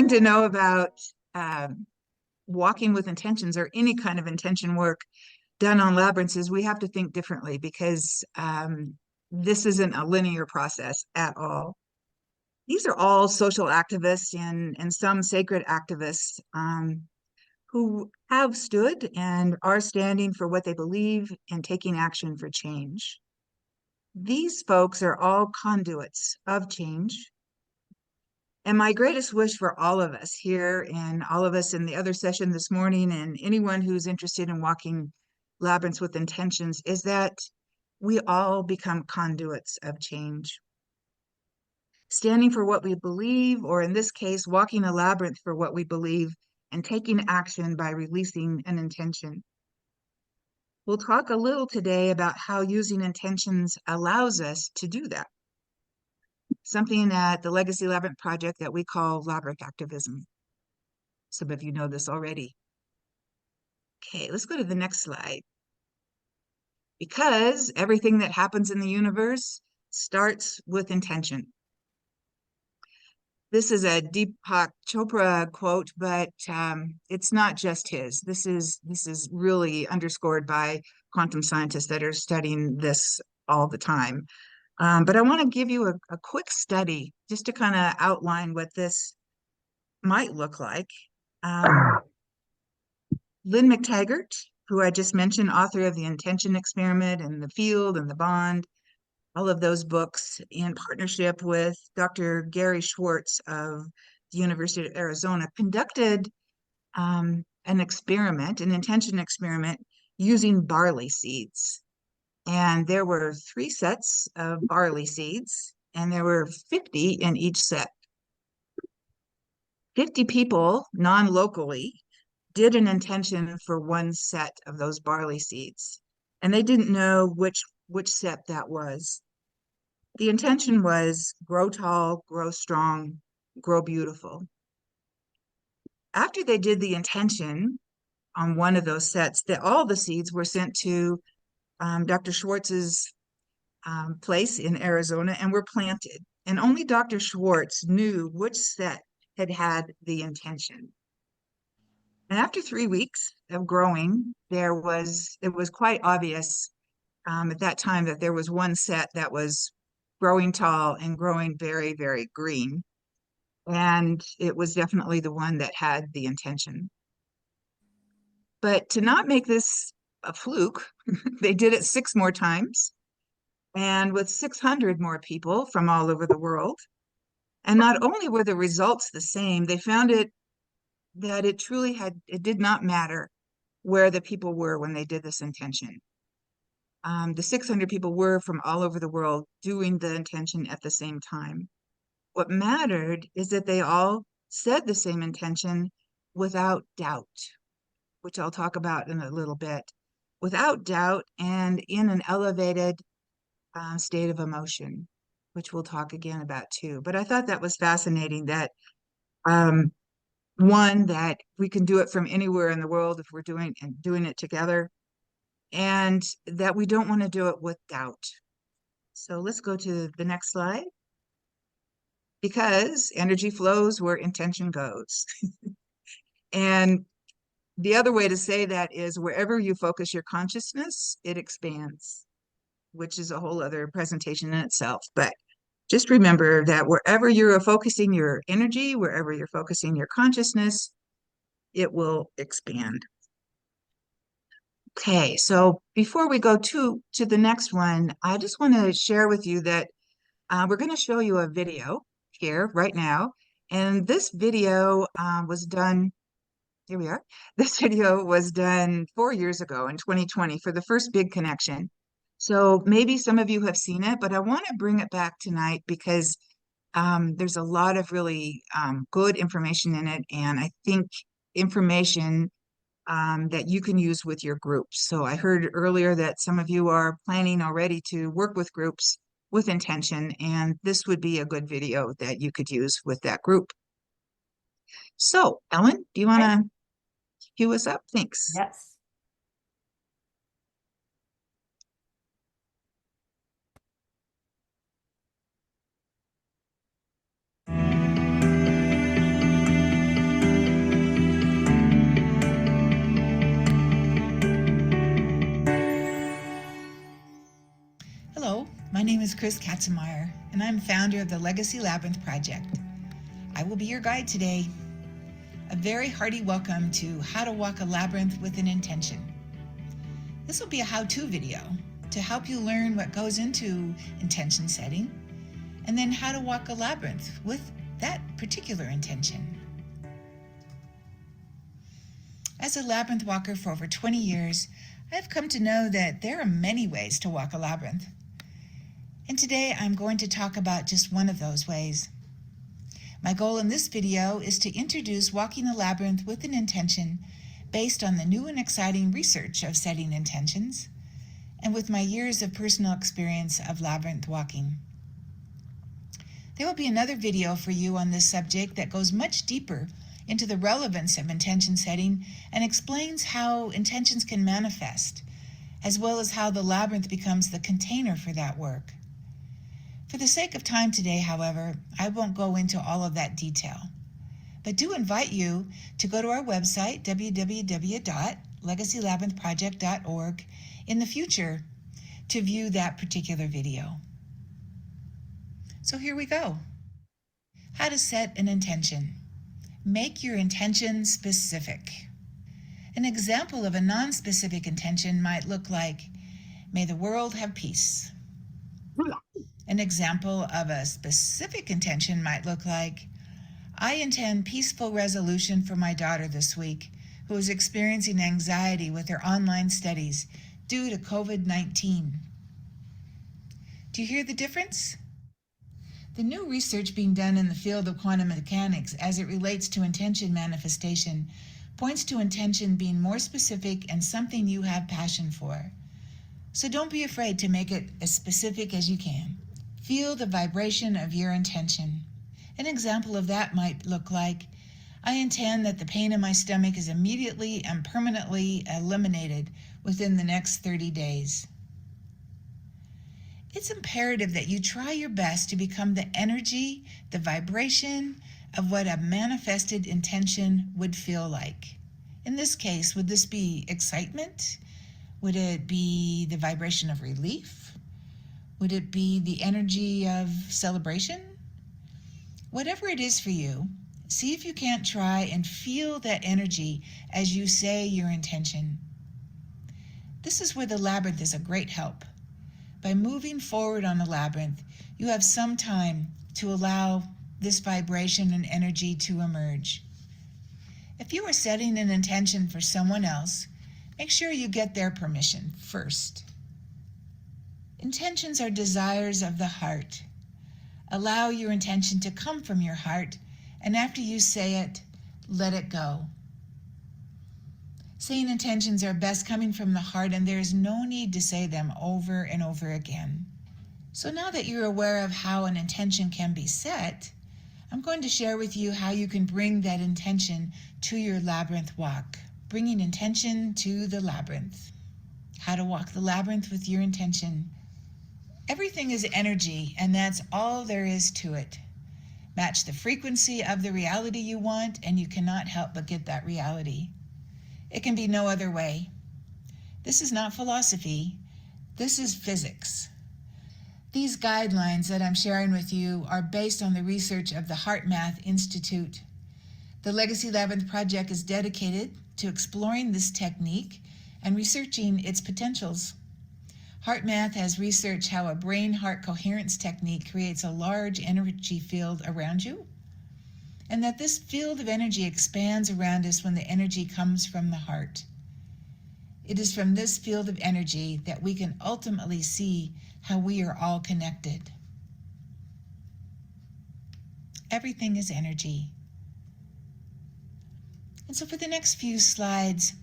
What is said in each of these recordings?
thing to know about um, walking with intentions or any kind of intention work done on labyrinths is we have to think differently because this isn't a linear process at all. These are all social activists and some sacred activists who have stood and are standing for what they believe and taking action for change. These folks are all conduits of change. And my greatest wish for all of us here and all of us in the other session this morning and anyone who's interested in walking labyrinths with intentions is that we all become conduits of change. Standing for what we believe, or in this case, walking a labyrinth for what we believe and taking action by releasing an intention. We'll talk a little today about how using intentions allows us to do that. Something at the Legacy Labyrinth Project that we call labyrinth activism. Some of you know this already. Okay, let's go to the next slide. Because everything that happens in the universe starts with intention. This is a Deepak Chopra quote, but it's not just his. This is really underscored by quantum scientists that are studying this all the time. But I want to give you a quick study just to kind of outline what this might look like. Lynn McTaggart, who I just mentioned, author of The Intention Experiment and The Field and The Bond, all of those books, in partnership with Dr. Gary Schwartz of the University of Arizona, conducted an experiment, an intention experiment using barley seeds. And there were 3 sets of barley seeds, and there were 50 in each set. 50 people, non-locally, did an intention for one set of those barley seeds, and they didn't know which set that was. The intention was grow tall, grow strong, grow beautiful. After they did the intention on one of those sets, all the seeds were sent to Dr. Schwartz's place in Arizona and were planted. And only Dr. Schwartz knew which set had had the intention. And after 3 weeks of growing, it was quite obvious at that time that there was one set that was growing tall and growing very, very green. And it was definitely the one that had the intention. But to not make this a fluke, they did it 6 more times and with 600 more people from all over the world. And not only were the results the same, they found that it did not matter where the people were when they did this intention. The 600 people were from all over the world doing the intention at the same time. What mattered is that they all said the same intention without doubt, which I'll talk about in a little bit, without doubt and in an elevated state of emotion, which we'll talk again about too. But I thought that was fascinating that one, that we can do it from anywhere in the world if we're doing it together, and that we don't want to do it with doubt. So let's go to the next slide. Because energy flows where intention goes. And the other way to say that is wherever you focus your consciousness, it expands, which is a whole other presentation in itself. But just remember that wherever you're focusing your energy, wherever you're focusing your consciousness, it will expand. Okay, so before we go to the next one, I just want to share with you that we're going to show you a video here right now. And this video was done, here we are. This video was done 4 years ago in 2020 for the first big connection. So maybe some of you have seen it, but I want to bring it back tonight because there's a lot of really good information in it. And I think information that you can use with your groups. So I heard earlier that some of you are planning already to work with groups with intention, and this would be a good video that you could use with that group. So, Ellen, do you want to cue us up? Thanks. Yes. My name is Chris Katzenmeyer, and I'm founder of the Legacy Labyrinth Project. I will be your guide today. A very hearty welcome to How to Walk a Labyrinth with an Intention. This will be a how-to video to help you learn what goes into intention setting, and then how to walk a labyrinth with that particular intention. As a labyrinth walker for over 20 years, I've come to know that there are many ways to walk a labyrinth. And today I'm going to talk about just one of those ways. My goal in this video is to introduce walking a labyrinth with an intention based on the new and exciting research of setting intentions, and with my years of personal experience of labyrinth walking. There will be another video for you on this subject that goes much deeper into the relevance of intention setting and explains how intentions can manifest, as well as how the labyrinth becomes the container for that work. For the sake of time today, however, I won't go into all of that detail, but do invite you to go to our website, www.legacylabyrinthproject.org, in the future to view that particular video. So here we go. How to set an intention. Make your intention specific. An example of a non-specific intention might look like, may the world have peace. An example of a specific intention might look like, I intend peaceful resolution for my daughter this week, who is experiencing anxiety with her online studies due to COVID-19. Do you hear the difference? The new research being done in the field of quantum mechanics as it relates to intention manifestation points to intention being more specific and something you have passion for. So don't be afraid to make it as specific as you can. Feel the vibration of your intention. An example of that might look like, I intend that the pain in my stomach is immediately and permanently eliminated within the next 30 days. It's imperative that you try your best to become the energy, the vibration of what a manifested intention would feel like. In this case, would this be excitement? Would it be the vibration of relief? Would it be the energy of celebration? Whatever it is for you, see if you can't try and feel that energy as you say your intention. This is where the labyrinth is a great help. By moving forward on the labyrinth, you have some time to allow this vibration and energy to emerge. If you are setting an intention for someone else, make sure you get their permission first. Intentions are desires of the heart. Allow your intention to come from your heart, and after you say it, let it go. Saying intentions are best coming from the heart, and there is no need to say them over and over again. So now that you're aware of how an intention can be set, I'm going to share with you how you can bring that intention to your labyrinth walk. Bringing intention to the labyrinth. How to walk the labyrinth with your intention. Everything is energy, and that's all there is to it. Match the frequency of the reality you want, and you cannot help but get that reality. It can be no other way. This is not philosophy. This is physics. These guidelines that I'm sharing with you are based on the research of the HeartMath Institute. The Legacy Labyrinth Project is dedicated to exploring this technique and researching its potentials. HeartMath has researched how a brain-heart coherence technique creates a large energy field around you, and that this field of energy expands around us when the energy comes from the heart. It is from this field of energy that we can ultimately see how we are all connected. Everything is energy. And so for the next few slides,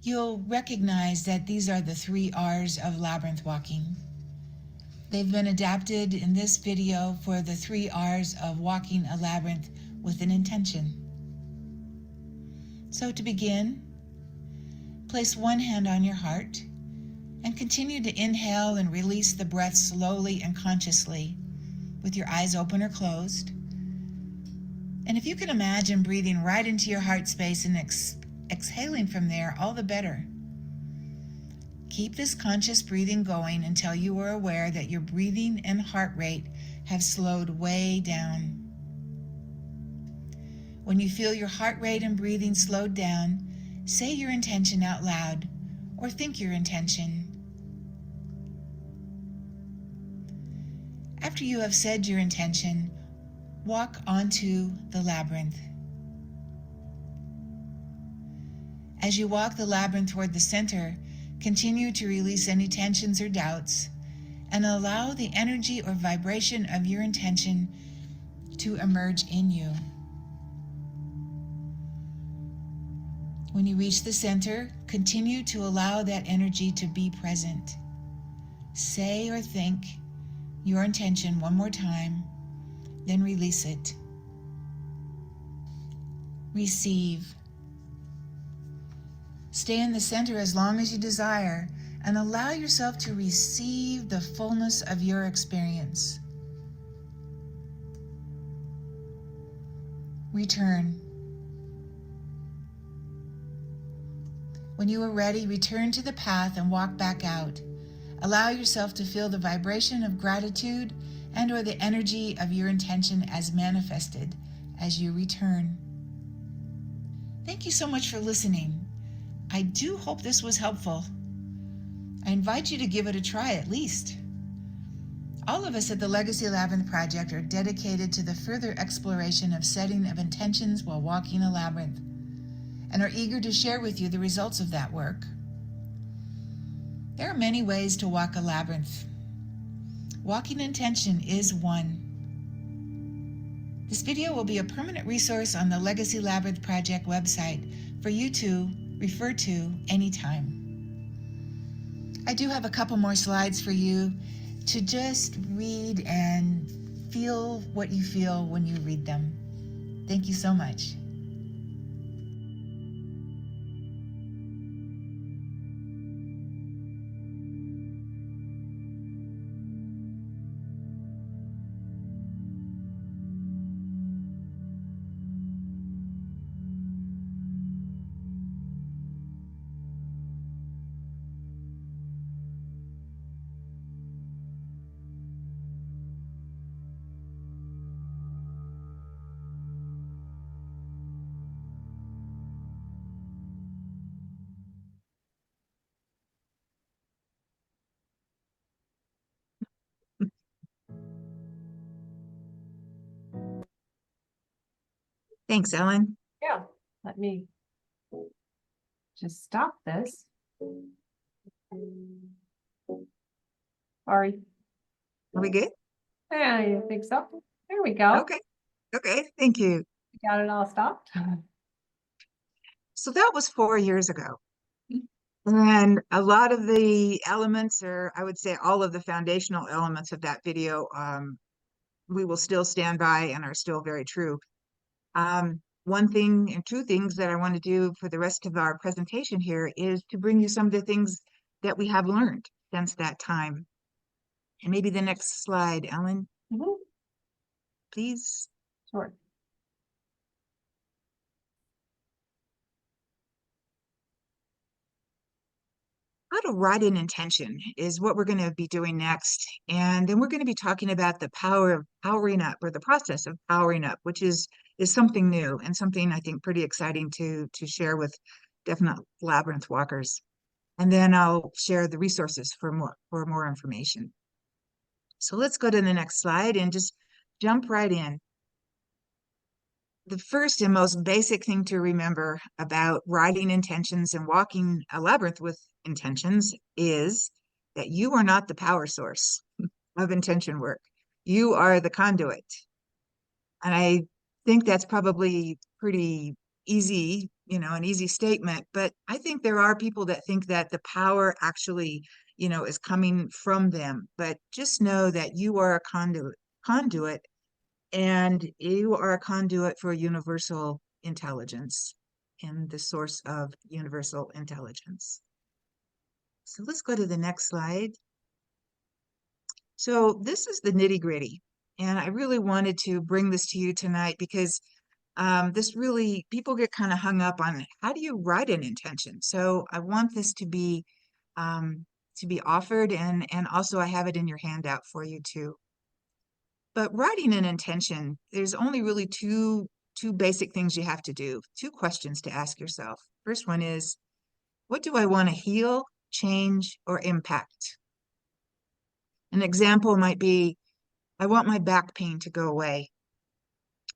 you'll recognize that these are the 3 R's of labyrinth walking. They've been adapted in this video for the 3 R's of walking a labyrinth with an intention. So to begin, place one hand on your heart and continue to inhale and release the breath slowly and consciously with your eyes open or closed. And if you can imagine breathing right into your heart space and exhaling from there, all the better. Keep this conscious breathing going until you are aware that your breathing and heart rate have slowed way down. When you feel your heart rate and breathing slowed down, say your intention out loud or think your intention. After you have said your intention, walk onto the labyrinth. As you walk the labyrinth toward the center, continue to release any tensions or doubts and allow the energy or vibration of your intention to emerge in you. When you reach the center, continue to allow that energy to be present. Say or think your intention one more time, then release it. Receive. Stay in the center as long as you desire and allow yourself to receive the fullness of your experience. Return. When you are ready, return to the path and walk back out. Allow yourself to feel the vibration of gratitude and or the energy of your intention as manifested as you return. Thank you so much for listening. I do hope this was helpful. I invite you to give it a try at least. All of us at the Legacy Labyrinth Project are dedicated to the further exploration of setting of intentions while walking a labyrinth, and are eager to share with you the results of that work. There are many ways to walk a labyrinth. Walking intention is one. This video will be a permanent resource on the Legacy Labyrinth Project website for you to refer to anytime. I do have a couple more slides for you to just read and feel what you feel when you read them. Thank you so much. Thanks, Ellen. Yeah, let me just stop this. Sorry. Are we good? Yeah, I think so. There we go. Okay. Okay. Thank you. Got it all stopped. So that was 4 years ago. And a lot of the elements, or I would say all of the foundational elements of that video, we will still stand by and are still very true. One thing and two things that I want to do for the rest of our presentation here is to bring you some of the things that we have learned since that time. And maybe the next slide, Ellen, please. Sure. How to write an intention is what we're going to be doing next. And then we're going to be talking about the power of powering up, or the process of powering up, which is something new and something I think pretty exciting to share with definite labyrinth walkers. And then I'll share the resources for more information. So let's go to the next slide and just jump right in. The first and most basic thing to remember about writing intentions and walking a labyrinth with intentions is that you are not the power source of intention work. You are the conduit. And I think that's probably pretty easy, an easy statement, but I think there are people that think that the power actually, is coming from them. But just know that you are a conduit, and you are a conduit for universal intelligence and the source of universal intelligence. So let's go to the next slide. So this is the nitty-gritty, and I really wanted to bring this to you tonight because this really, people get kind of hung up on how do you write an intention. So I want this to be to be offered, and also I have it in your handout for you too. But writing an intention, there's only really two basic things you have to do, two questions to ask yourself. First one is, what do I want to heal, change, or impact? An example might be, I want my back pain to go away.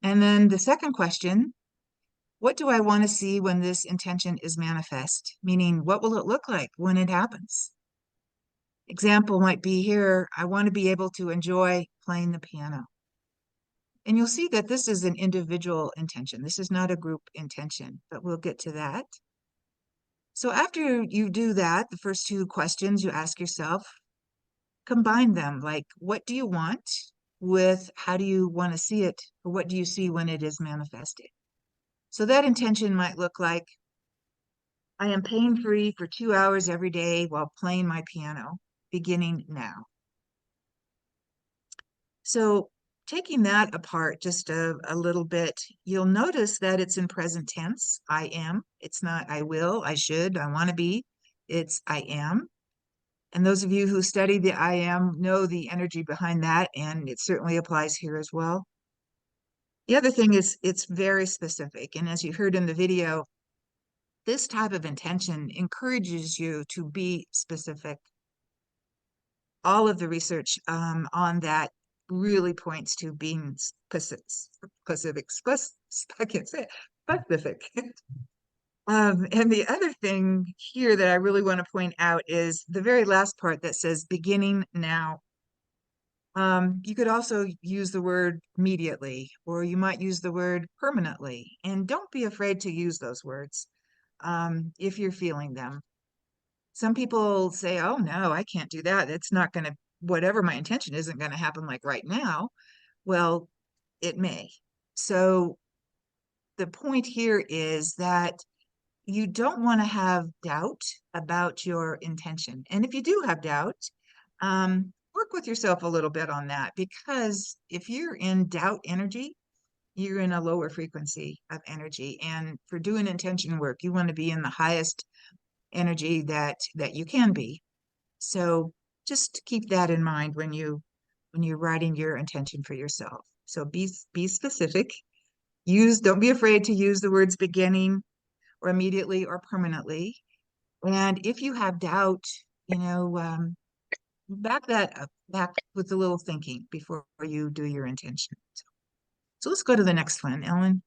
And then the second question, what do I want to see when this intention is manifest? Meaning, what will it look like when it happens? Example might be here, I want to be able to enjoy playing the piano. And you'll see that this is an individual intention. This is not a group intention, but we'll get to that. So after you do that, the first two questions you ask yourself, combine them. Like, what do you want with how do you want to see it? Or what do you see when it is manifested? So that intention might look like, I am pain-free for 2 hours every day while playing my piano, beginning now. So taking that apart just a little bit, you'll notice that it's in present tense. I am. It's not I will, I should, I want to be. It's I am. And those of you who study the I am know the energy behind that, and it certainly applies here as well. The other thing is it's very specific. And as you heard in the video, this type of intention encourages you to be specific. All of the research on that really points to being specific. I can't say it, specific. And the other thing here that I really want to point out is the very last part that says beginning now. You could also use the word immediately, or you might use the word permanently. And don't be afraid to use those words if you're feeling them. Some people say, oh, no, I can't do that. It's not going to, whatever my intention isn't going to happen like right now. Well, it may. So the point here is that you don't want to have doubt about your intention. And if you do have doubt, work with yourself a little bit on that, because if you're in doubt energy, you're in a lower frequency of energy. And for doing intention work, you want to be in the highest energy that you can be. So just keep that in mind when you're writing your intention for yourself. So be specific. Don't be afraid to use the words beginning or immediately or permanently. And if you have doubt, back that up, back with a little thinking before you do your intention. So let's go to the next one, Ellen.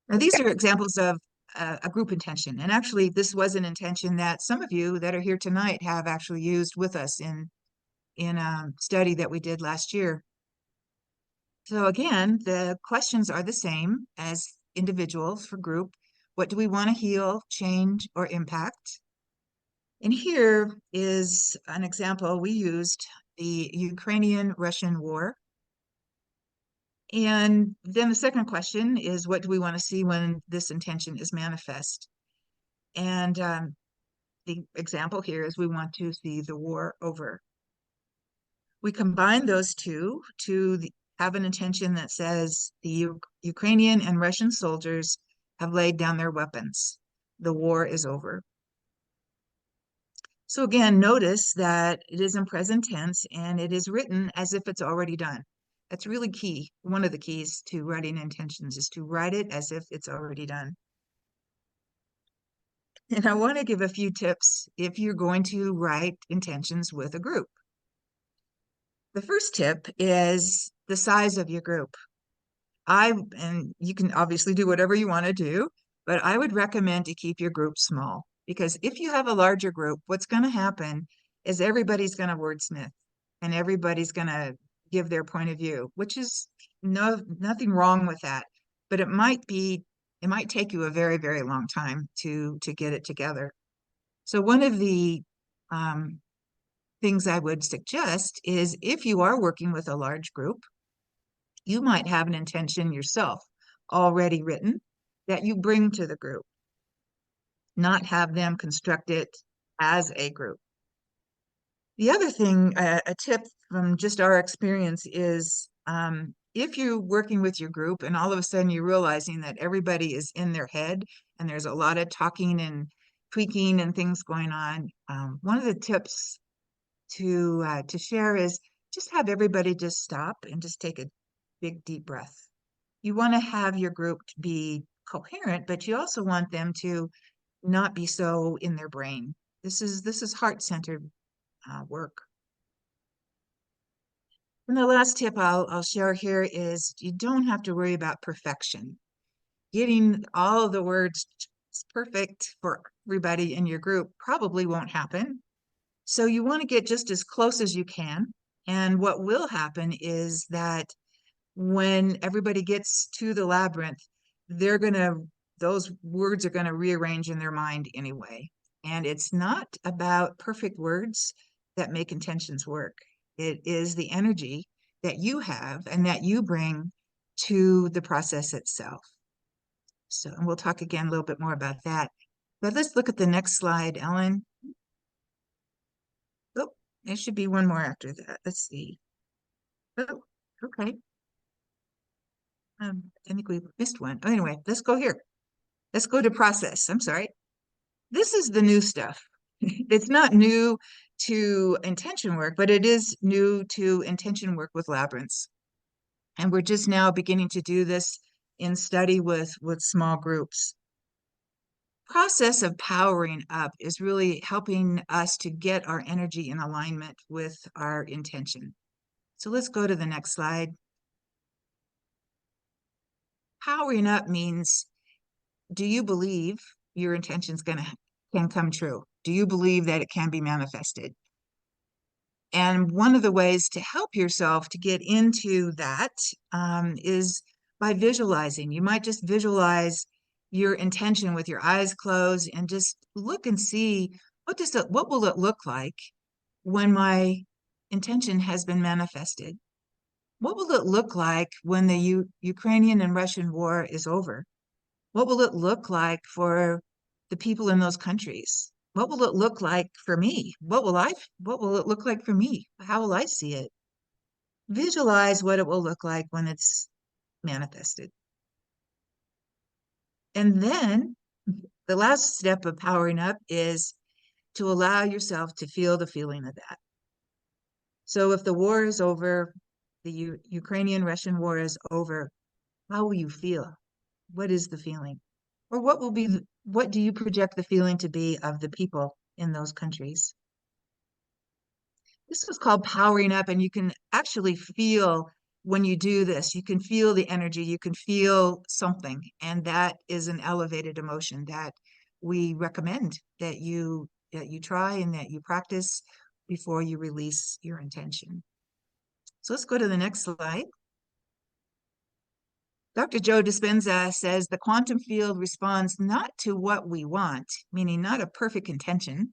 Now, these are examples of a group intention. And actually, this was an intention that some of you that are here tonight have actually used with us in a study that we did last year. So again, the questions are the same as individuals for group. What do we want to heal, change, or impact? And here is an example. We used the Ukrainian-Russian war. And then the second question is, what do we want to see when this intention is manifest? And the example here is we want to see the war over. We combine those two to have an intention that says the Ukrainian and Russian soldiers have laid down their weapons. The war is over. So again, notice that it is in present tense and it is written as if it's already done. That's really key. One of the keys to writing intentions is to write it as if it's already done. And I want to give a few tips if you're going to write intentions with a group. The first tip is the size of your group. And you can obviously do whatever you want to do, but I would recommend to keep your group small, because if you have a larger group, what's going to happen is everybody's going to wordsmith and everybody's going to give their point of view, which is nothing wrong with that, but it might take you a very, very long time to get it together. So one of the things I would suggest is, if you are working with a large group, you might have an intention yourself already written that you bring to the group, not have them construct it as a group. The other thing, a tip from just our experience is, if you're working with your group and all of a sudden you're realizing that everybody is in their head and there's a lot of talking tweaking and things going on, one of the tips to share is just have everybody just stop and just take a big deep breath. You want to have your group to be coherent, but you also want them to not be so in their brain. This is heart-centered work. And the last tip I'll share here is you don't have to worry about perfection. Getting all of the words perfect for everybody in your group probably won't happen. So you want to get just as close as you can. And what will happen is that when everybody gets to the labyrinth, those words are going to rearrange in their mind anyway. And it's not about perfect words that make intentions work. It is the energy that you have and that you bring to the process itself. So, and we'll talk again a little bit more about that. But let's look at the next slide, Ellen. Oh, there should be one more after that. Let's see. Oh, okay. I think we missed one. Oh, anyway, let's go here. Let's go to process. I'm sorry. This is the new stuff. It's not new to intention work, but it is new to intention work with labyrinths. And we're just now beginning to do this in study with small groups. Process of powering up is really helping us to get our energy in alignment with our intention. So let's go to the next slide. Powering up means, do you believe your intention's can come true? Do you believe that it can be manifested? And one of the ways to help yourself to get into that is by visualizing. You might just visualize your intention with your eyes closed and just look and see what will it look like when my intention has been manifested? What will it look like when the Ukrainian and Russian war is over? What will it look like for the people in those countries? What will it look like for me? What will it look like for me? How will I see it? Visualize what it will look like when it's manifested. And then the last step of powering up is to allow yourself to feel the feeling of that. So if the war is over, the Ukrainian-Russian war is over, how will you feel? What is the feeling? Or what do you project the feeling to be of the people in those countries? This was called powering up, and you can actually feel when you do this, you can feel the energy, you can feel something, and that is an elevated emotion that we recommend that you try and that you practice before you release your intention. So let's go to the next slide. Dr. Joe Dispenza says the quantum field responds not to what we want, meaning not a perfect intention,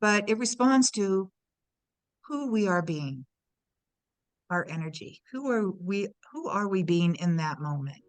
but it responds to who we are being, our energy. Who are we being in that moment?